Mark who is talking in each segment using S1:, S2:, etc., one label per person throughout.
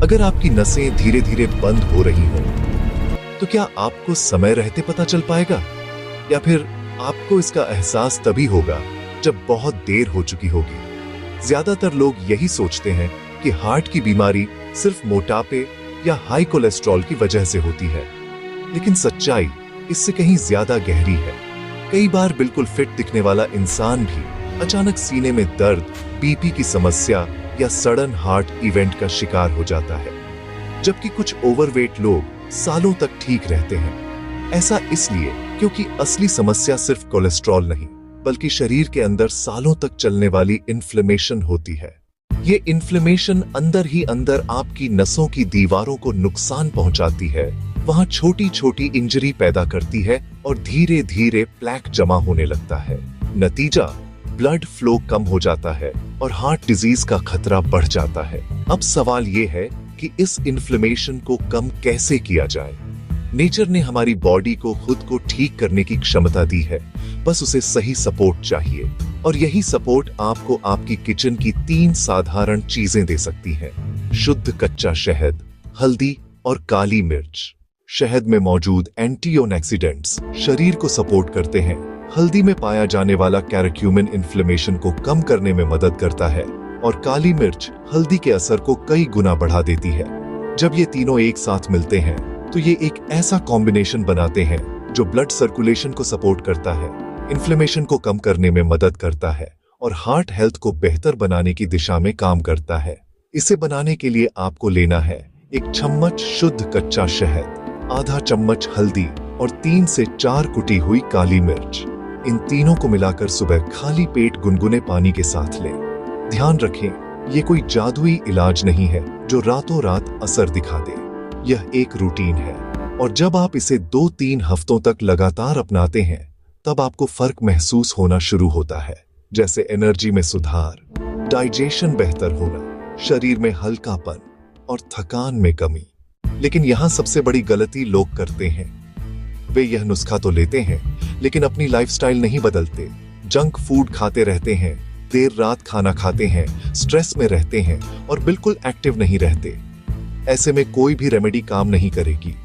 S1: अगर आपकी नसें धीरे धीरे बंद हो रही हों, तो क्या आपको समय रहते पता चल पाएगा, या फिर आपको इसका एहसास तभी होगा जब बहुत देर हो चुकी होगी? ज्यादातर लोग यही सोचते हैं कि हार्ट की बीमारी सिर्फ मोटापे या हाई कोलेस्ट्रॉल की वजह से होती है, लेकिन सच्चाई इससे कहीं ज्यादा गहरी है। कई बार बिल्कुल फिट दिखने वाला इंसान भी अचानक सीने में दर्द, बीपी की समस्या या सडन हार्ट इवेंट का शिकार हो जाता है, जबकि कुछ ओवरवेट लोग सालों तक ठीक रहते हैं। ऐसा इसलिए क्योंकि असली समस्या सिर्फ कोलेस्ट्रॉल नहीं, बल्कि शरीर के अंदर सालों तक चलने वाली इन्फ्लेमेशन होती है। ये इन्फ्लेमेशन अंदर ही अंदर आपकी नसों की दीवारों को नुकसान पहुंचाती है, वहां छोटी छोटी इंजरी पैदा करती है और धीरे धीरे प्लेक जमा होने लगता है। नतीजा, ब्लड फ्लो कम हो जाता है और हार्ट डिजीज का खतरा बढ़ जाता है। अब सवाल ये है कि इस इन्फ्लेमेशन को कम कैसे किया जाए? नेचर ने हमारी बॉडी को खुद को ठीक करने की क्षमता दी है, बस उसे सही सपोर्ट चाहिए। और यही सपोर्ट आपको आपकी किचन की 3 साधारण चीजें दे सकती है: शुद्ध कच्चा शहद, हल्दी और काली मिर्च। शहद में मौजूद एंटीऑक्सीडेंट्स शरीर को सपोर्ट करते हैं। हल्दी में पाया जाने वाला कैरक्यूमिन इन्फ्लेमेशन को कम करने में मदद करता है, और काली मिर्च हल्दी के असर को कई गुना बढ़ा देती है। जब ये तीनों एक साथ मिलते हैं तो ये एक ऐसा कॉम्बिनेशन बनाते हैं जो ब्लड सर्कुलेशन को सपोर्ट करता है, इन्फ्लेमेशन को कम करने में मदद करता है और हार्ट हेल्थ को बेहतर बनाने की दिशा में काम करता है। इसे बनाने के लिए आपको लेना है 1 चम्मच शुद्ध कच्चा शहद, आधा चम्मच हल्दी और 3 से 4 कुटी हुई काली मिर्च। इन तीनों को मिलाकर सुबह खाली पेट गुनगुने पानी के साथ लें। ध्यान रखें, ये कोई जादुई इलाज नहीं है जो रातों रात असर दिखा दे। यह एक रूटीन है, और जब आप इसे 2-3 हफ्तों तक लगातार अपनाते हैं, तब आपको फर्क महसूस होना शुरू होता है, जैसे एनर्जी में सुधार, डाइजेशन बेहतर होना, शरीर में हल्कापन और थकान में कमी। लेकिन यहाँ सबसे बड़ी गलती लोग करते हैं, वे यह नुस्खा तो लेते हैं लेकिन अपनी लाइफस्टाइल नहीं बदलते। जंक फूड खाते रहते हैं, देर रात खाना खाते हैं, स्ट्रेस में रहते हैं और बिल्कुल एक्टिव नहीं रहते। ऐसे में कोई भी रेमेडी काम नहीं करेगी।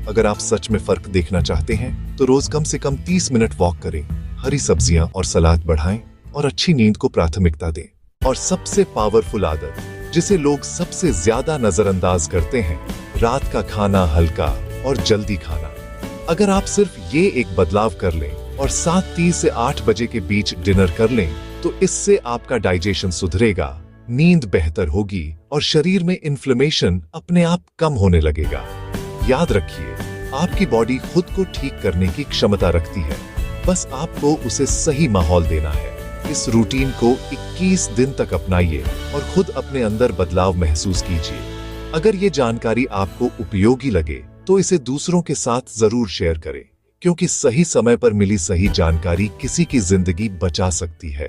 S1: अगर आप सच में फर्क देखना चाहते हैं तो रोज कम से कम 30 मिनट वॉक करें, हरी सब्जियां और सलाद बढ़ाएं और अच्छी नींद को प्राथमिकता दें। और सबसे पावरफुल आदत, जिसे लोग सबसे ज्यादा नजरअंदाज करते हैं, रात का खाना हल्का और जल्दी खाना। अगर आप सिर्फ ये एक बदलाव कर लें और 7:30 से 8 बजे के बीच डिनर कर लें, तो इससे आपका डाइजेशन सुधरेगा, नींद बेहतर होगी और शरीर में इन्फ्लेमेशन अपने आप कम होने लगेगा। याद रखिए, आपकी बॉडी खुद को ठीक करने की क्षमता रखती है, बस आपको उसे सही माहौल देना है। इस रूटीन को 21 दिन तक अपनाइए और खुद अपने अंदर बदलाव महसूस कीजिए। अगर ये जानकारी आपको उपयोगी लगे तो इसे दूसरों के साथ जरूर शेयर करें, क्योंकि सही समय पर मिली सही जानकारी किसी की जिंदगी बचा सकती है।